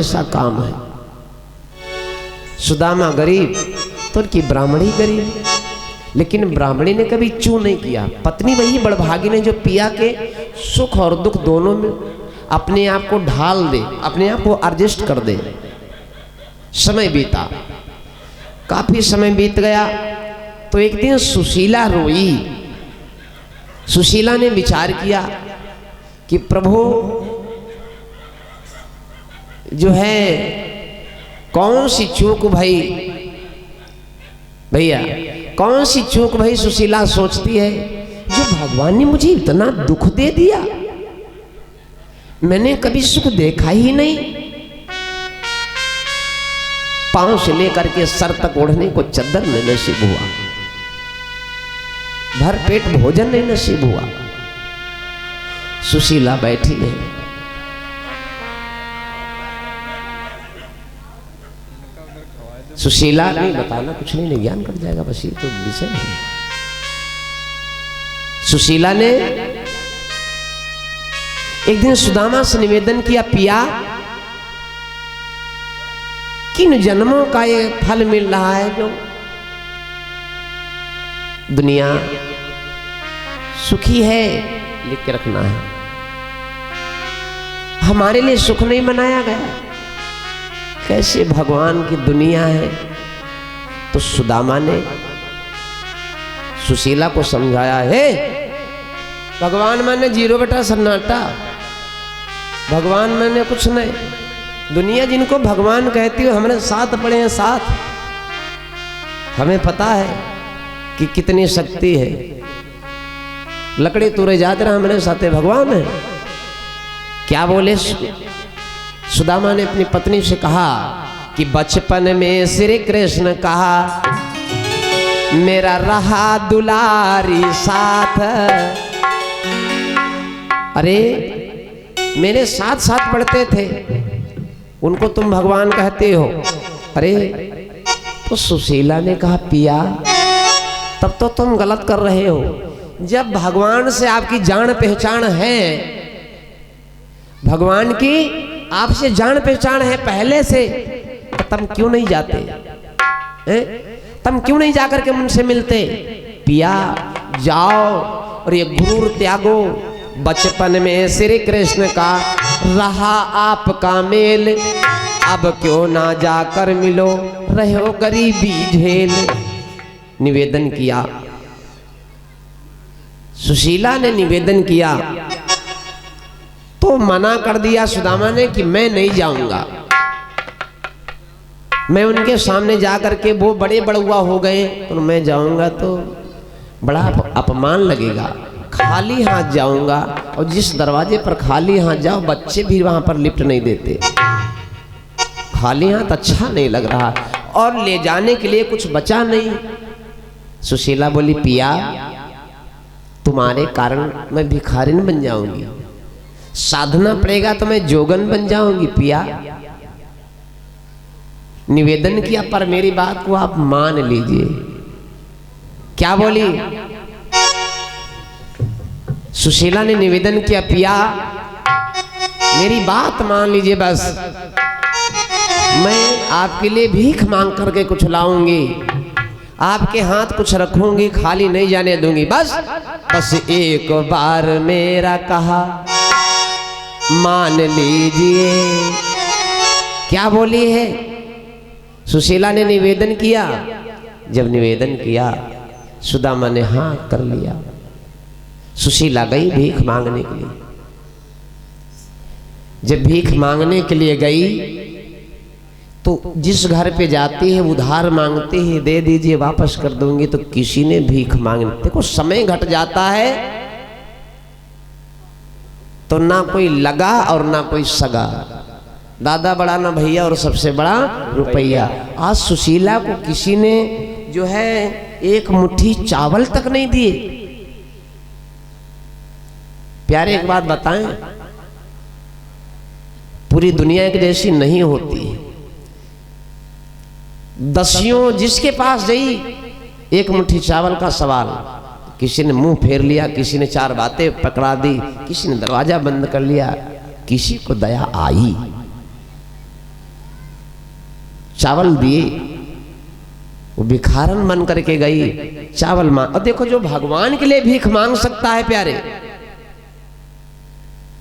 ऐसा काम है। सुदामा गरीब तो उनकी ब्राह्मणी गरीब, लेकिन ब्राह्मणी ने कभी चू नहीं किया। पत्नी वही बड़भागी ने जो पिया के सुख और दुख दोनों में अपने आप को ढाल दे, अपने आप को एडजस्ट कर दे। समय बीता, काफी समय बीत गया तो एक दिन सुशीला रोई। सुशीला ने विचार किया कि प्रभु जो है कौन सी चूक भाई, भैया कौन सी चूक भाई सुशीला सोचती है जो भगवान ने मुझे इतना दुख दे दिया, मैंने कभी सुख देखा ही नहीं। पांव से लेकर के सर तक ओढ़ने को चद्दर नहीं नसीब हुआ, भर पेट भोजन नहीं नसीब हुआ। सुशीला बैठी है, सुशीला नहीं बताना कुछ नहीं, ज्ञान कट जाएगा, बस ये तो विषय है। सुशीला ने एक दिन सुदामा से निवेदन किया, पिया किन जन्मों का ये फल मिल रहा है जो दुनिया सुखी है, लिख के रखना है, हमारे लिए सुख नहीं बनाया गया, कैसे भगवान की दुनिया है। तो सुदामा ने सुशीला को समझाया, हे भगवान मैंने जीरो बेटा सन्नाटा, भगवान मैंने कुछ नहीं, दुनिया जिनको भगवान कहती हो हमारे साथ पड़े हैं साथ, हमें पता है कि कितनी शक्ति है, लकड़ी तुरे जाते रहा हमारे साथ भगवान है। क्या बोले सुदामा ने अपनी पत्नी से कहा कि बचपन में श्री कृष्ण कहा मेरा रहा दुलारी साथ, अरे मेरे साथ साथ पढ़ते थे, उनको तुम भगवान कहते हो। अरे तो सुशीला ने कहा, पिया तब तो तुम गलत कर रहे हो, जब भगवान से आपकी जान पहचान है, भगवान की आपसे जान पहचान है पहले से, तो तुम क्यों नहीं जाते हैं? तुम क्यों नहीं जाकर के उनसे मिलते? पिया जाओ और ये गुरूर त्यागो, बचपन में श्री कृष्ण का रहा आपका मेल, अब क्यों ना जाकर मिलो, रहो गरीबी झेल। निवेदन किया, सुशीला ने निवेदन किया तो मना कर दिया सुदामा ने कि मैं नहीं जाऊंगा, मैं उनके सामने जाकर के वो बड़े बड़ुआ हो गए तो मैं जाऊंगा तो बड़ा अपमान लगेगा, खाली हाथ जाऊंगा, और जिस दरवाजे पर खाली हाथ जाओ बच्चे भी वहां पर लिफ्ट नहीं देते, खाली हाथ अच्छा नहीं लग रहा और ले जाने के लिए कुछ बचा नहीं। सुशीला बोली, पिया तुम्हारे कारण मैं भिखारिन बन जाऊंगी, साधना पड़ेगा तो मैं जोगन बन जाऊंगी। पिया निवेदन किया पर मेरी बात को आप मान लीजिए। क्या बोली सुशीला ने? निवेदन किया, पिया मेरी बात मान लीजिए, बस मैं आपके लिए भीख मांग करके कुछ लाऊंगी, आपके हाथ कुछ रखूंगी, खाली नहीं जाने दूंगी, बस एक बार मेरा कहा मान लीजिए। क्या बोली है सुशीला ने? निवेदन किया। जब निवेदन किया सुदामा ने हाँ कर लिया। सुशीला गई भीख मांगने के लिए। जब भीख मांगने के लिए गई तो जिस घर पे जाती है उधार मांगती है, दे दीजिए वापस कर दूंगी, तो किसी ने भीख मांगने, देखो समय घट जाता है तो ना कोई लगा और ना कोई सगा, दादा बड़ा ना भैया और सबसे बड़ा रुपया। आज सुशीला को किसी ने जो है एक मुट्ठी चावल तक नहीं दिए। प्यारे एक बात बताएं, पूरी दुनिया एक जैसी नहीं होती। दसियों जिसके पास गई एक मुट्ठी चावल का सवाल, किसी ने मुंह फेर लिया, किसी ने चार बातें पकड़ा दी, किसी ने दरवाजा बंद कर लिया, किसी को दया आई। चावल दिए, वो भिखारन बन करके गई, चावल मांग। और देखो, जो भगवान के लिए भीख मांग सकता है प्यारे,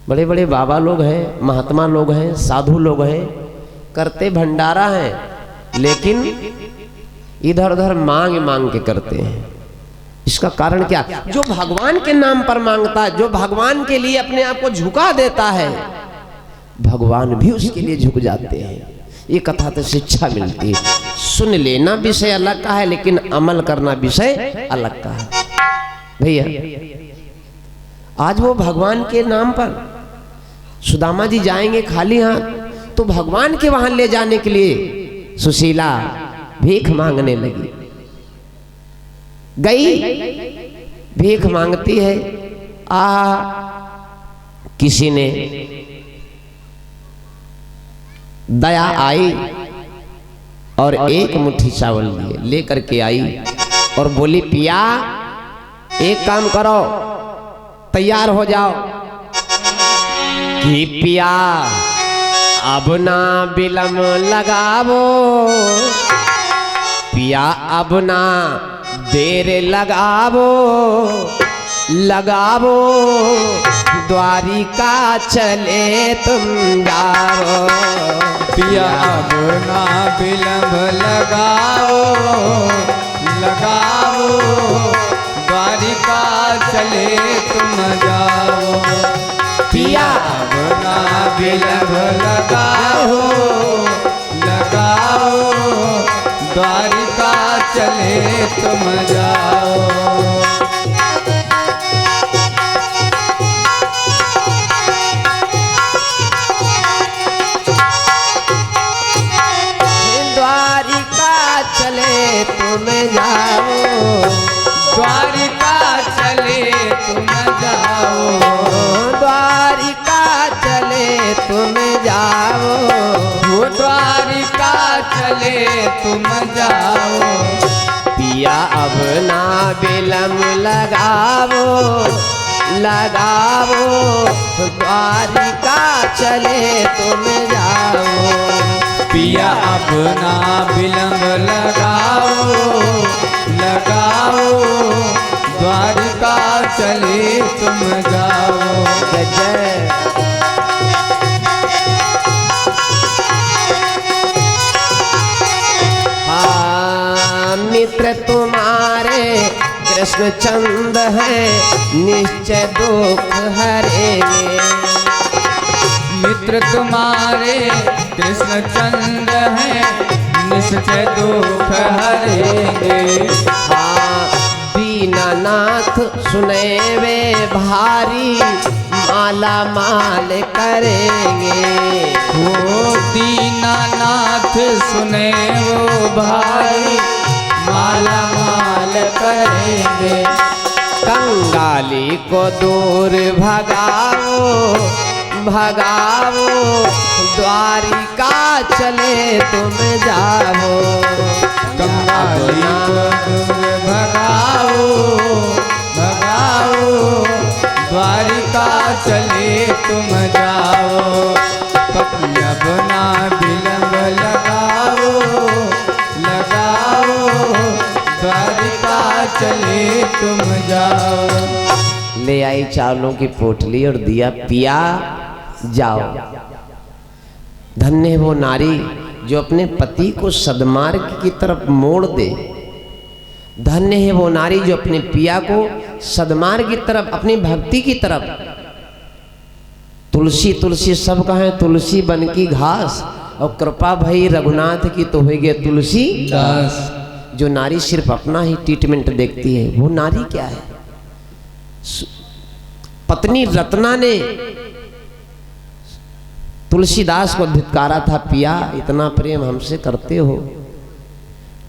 बड़े बड़े बाबा लोग हैं, महात्मा लोग हैं, साधु लोग हैं, करते भंडारा हैं, लेकिन इधर उधर मांग मांग के करते हैं। इसका कारण क्या? जो भगवान के नाम पर मांगता है, जो भगवान के लिए अपने आप को झुका देता है, भगवान भी उसके लिए झुक जाते हैं। ये कथा तो शिक्षा मिलती है। सुन लेना विषय अलग का है, लेकिन अमल करना विषय अलग का है। भैया, आज वो भगवान के नाम पर सुदामा जी जाएंगे खाली हाथ, तो भगवान के वहां ले जाने के लिए सुशीला भीख मांगने लगी। गई, भीख मांगती है। किसी ने दया आई और एक मुट्ठी चावल लिए लेकर के आई और बोली, पिया एक काम करो, तैयार हो जाओ कि पिया अब ना विलम्ब लगावो, पिया अब ना देर लगावो, लगावो द्वारिका चले तुम जाओ, पिया अब ना विलम्ब लगाओ, लगाओ द्वारिका चले तुम जाओ, पिया अब ना विलम्ब लगाओ, लगाओ द्वारिका चले तुम जाओ। तुम जाओ, द्वारिका चले तुम जाओ, द्वारिका चले तुम जाओ, द्वारिका चले तुम जाओ, पिया अब ना विलम्ब लगावो, लगावो द्वारिका चले तुम जाओ, पिया अब ना विलम्ब लगाओ, लगाओ द्वारिका चले तुम जाओ। जय मित्र तुम्हारे कृष्ण चंद है, निश्चय दुख हरेंगे, मित्र तुम्हारे कृष्ण चंद्र हैं, निश्चय दुख हरेंगे। दीनानाथ सुने वे भारी, माला माल करेंगे, वो दीनानाथ सुने वो भाई, माला माल करेंगे। कंगाली को दूर भगाओ, भगाओ द्वारिका चले तुम जाओ, कंगाली को दूर भगाओ, भगाओ द्वारिका चले तुम जाओ, अब ना विलम्ब लगाओ, लगाओ द्वारिका चले तुम जाओ। ले आई चावलों की पोटली और दिया, पिया जाओ। धन्य है वो नारी जो अपने पति को सद्मार्ग की तरफ मोड़ दे, धन्य है वो नारी जो अपने पिया को सद्मार्ग की तरफ, अपनी भक्ति की तरफ। तुलसी तुलसी सब कहें, तुलसी बन की घास, और कृपा भई रघुनाथ की तो हो गए तुलसी दास। जो नारी सिर्फ अपना ही ट्रीटमेंट देखती है, वो नारी क्या है? पत्नी रत्ना ने तुलसीदास को धिक्कारा था, पिया इतना प्रेम हमसे करते हो।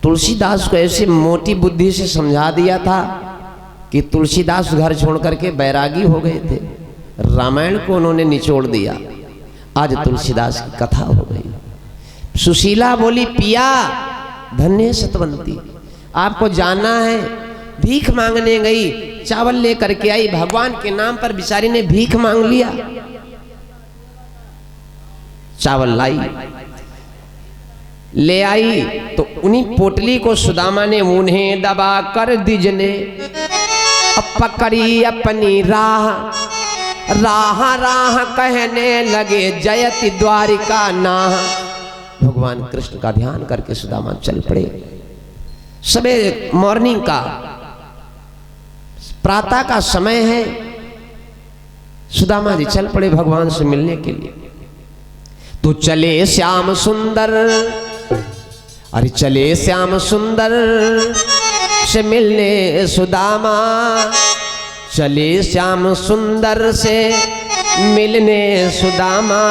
तुलसीदास को ऐसे मोटी बुद्धि से समझा दिया था कि तुलसीदास घर छोड़ करके बैरागी हो गए थे। रामायण को उन्होंने निचोड़ दिया। आज तुलसीदास की कथा हो गई। सुशीला बोली, पिया धन्य सतवंती, आपको जाना है। भीख मांगने गई, चावल लेकर के आई, भगवान के नाम पर बिचारी ने भीख मांग लिया। चावल लाई, ले आई तो उन्हीं पोटली को सुदामा ने उन्हें दबा कर दिजने, पकड़ी अपनी राह राह राह कहने लगे जयति द्वारिका नाह। भगवान कृष्ण का ध्यान करके सुदामा चल पड़े। सवेरे मॉर्निंग का प्रातः का समय है। सुदामा जी चल पड़े भगवान से मिलने के लिए। तो चले श्याम सुंदर, अरे चले श्याम सुंदर से मिलने सुदामा, चले श्याम सुंदर से मिलने सुदामा।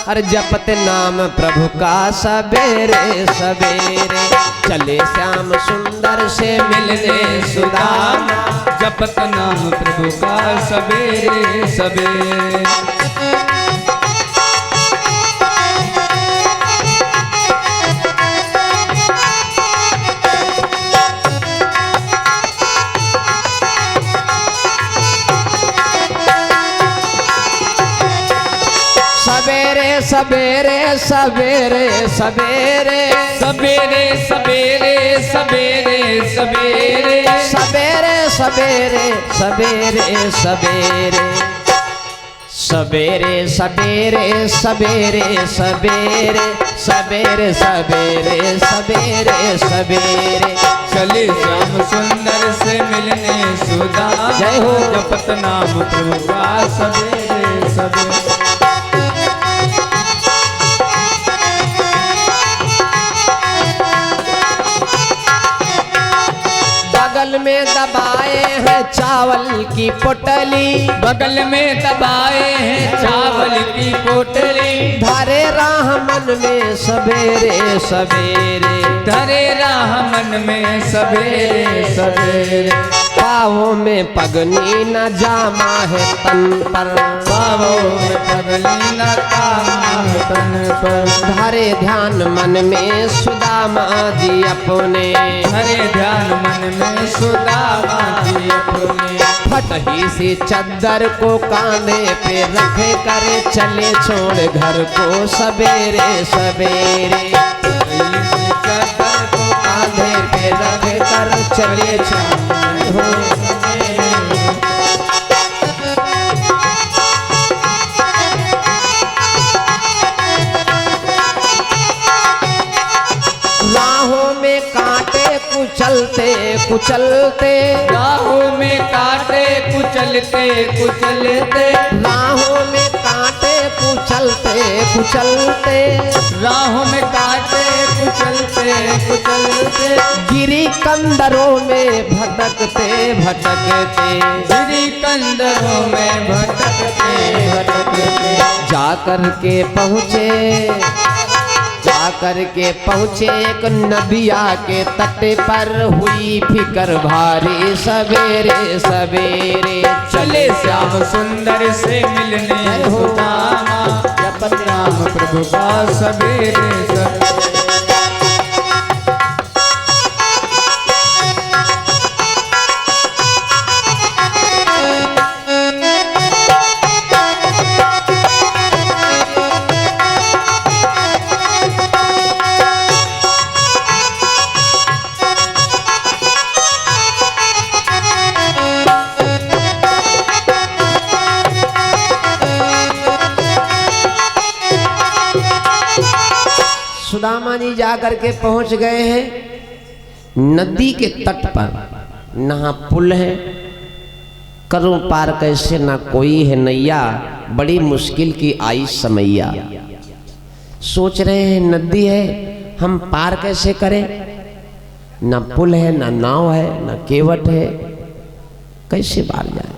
अरे जपते नाम प्रभु का सवेरे सवेरे, चले श्याम सुंदर से मिलने सुदामा, जपत नाम प्रभु का सवेरे सवेरे। सवेरे सवेरे सवेरे सवेरे सवेरे सवेरे सवेरे सवेरे सवेरे सवेरे सवेरे सवेरे सवेरे सवेरे सवेरे सवेरे सवेरे सवेरे सवेरे। चले श्याम सुंदर से मिलने सुदामा, जय हो। जपत नाम प्रभु का सवेरे सवेरे। बगल में दबाए हैं चावल की पोटली, बगल में दबाए हैं चावल की पोटली, धरे राह मन में सवेरे सवेरे, धरे राह मन में सवेरे सवेरे। पाँवों में पगनी न जामा है तन पर, पाँवों में पगली न जामा है तन पर, धरे ध्यान मन में सुदामा जी अपने, धरे ध्यान मन में सुदामा जी अपने। फटही सी चद्दर को कांधे पे रखे करे चले छोड़ घर को सवेरे सवेरे, चद्दर को कांधे पे रखे कर चले छोड़ राहों में कांटे कुचलते कुचलते, राहों में कांटे कुचलते कुचलते, राहों में कांटे कुचलते कुचलते, राहों में कांटे कुचलते कुचलते, गिरी कंदरों में भटकते भटकते, गिरी कंदरों में भटकते भटकते, जाकर के पहुँचे एक नदिया के तट पर, हुई फिकर भारी सवेरे सवेरे। चले श्याम सुंदर से मिलने सुदामा, जपत नाम प्रभु का सवेरे सवेरे। सुदामा जी जाकर के पहुंच गए हैं नदी के तट पर, ना पुल है, करूं पार कैसे, ना कोई है नैया, बड़ी मुश्किल की आई समैया। सोच रहे हैं नदी है, हम पार कैसे करें, ना पुल है, ना नाव है, ना केवट है, कैसे पार जाए।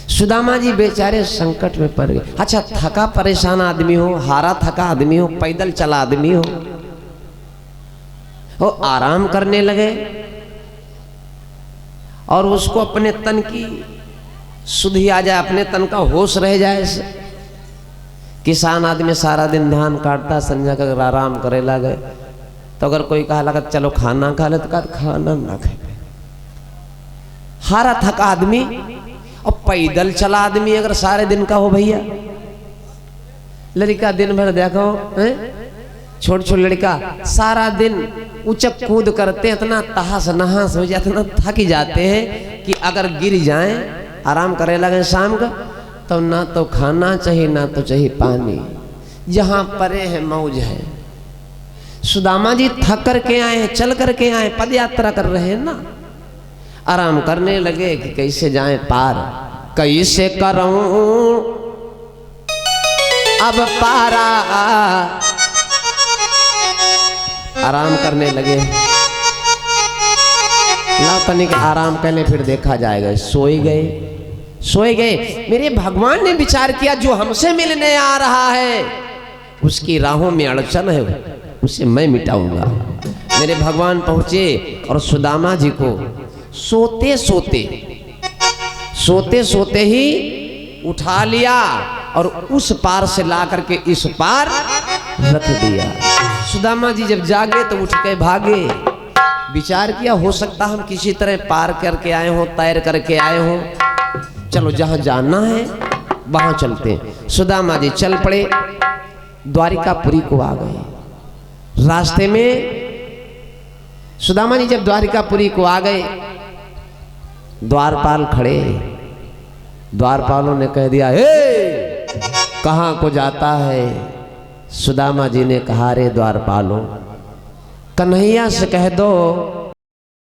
सुदामा जी बेचारे संकट में पड़ गए। अच्छा, थका परेशान आदमी हो, हारा थका आदमी हो, पैदल चला आदमी हो, वो आराम करने लगे और उसको अपने तन की सुधि आ जाए, अपने तन का होश रह जाए। किसान आदमी सारा दिन धान काटता, संध्या का अगर आराम करे लगे तो अगर कोई कहा लगा चलो खाना खा ले, तो कहा खाना ना खाए। हारा थका आदमी और पैदल चला आदमी अगर सारे दिन का हो, भैया लड़का दिन भर देखो छोटे छोटे लड़का सारा दिन उचक कूद करते हैं, इतना तहस नहस हो जाते, इतना थक जाते हैं कि अगर गिर जाएं, आराम करे लगे शाम का, तो ना तो खाना चाहिए ना तो चाहिए पानी, जहाँ परे है मौज है। सुदामा जी थक करके आए हैं, चल करके आए, पद यात्रा कर रहे हैं ना, आराम करने लगे कि कैसे जाएं पार, कैसे करूं अब पारा, आराम करने लगे। ला तनिक आराम करने फिर देखा जाएगा। सोए गए। मेरे भगवान ने विचार किया जो हमसे मिलने आ रहा है उसकी राहों में अड़चन है, उसे मैं मिटाऊंगा। मेरे भगवान पहुंचे और सुदामा जी को सोते सोते ही उठा लिया और उस पार से ला करके इस पार रख दिया। सुदामा जी जब जागे तो उठ के भागे। विचार किया हो सकता हम किसी तरह पार करके आए हो, तैर करके आए हो, चलो जहां जाना है वहां चलते हैं। सुदामा जी चल पड़े, द्वारिकापुरी को आ गए। रास्ते में सुदामा जी जब द्वारिकापुरी को आ गए, द्वारपाल खड़े। द्वारपालों ने कह दिया, हे कहाँ को जाता है? सुदामा जी ने कहा, रे द्वारपालों, कन्हैया से कह दो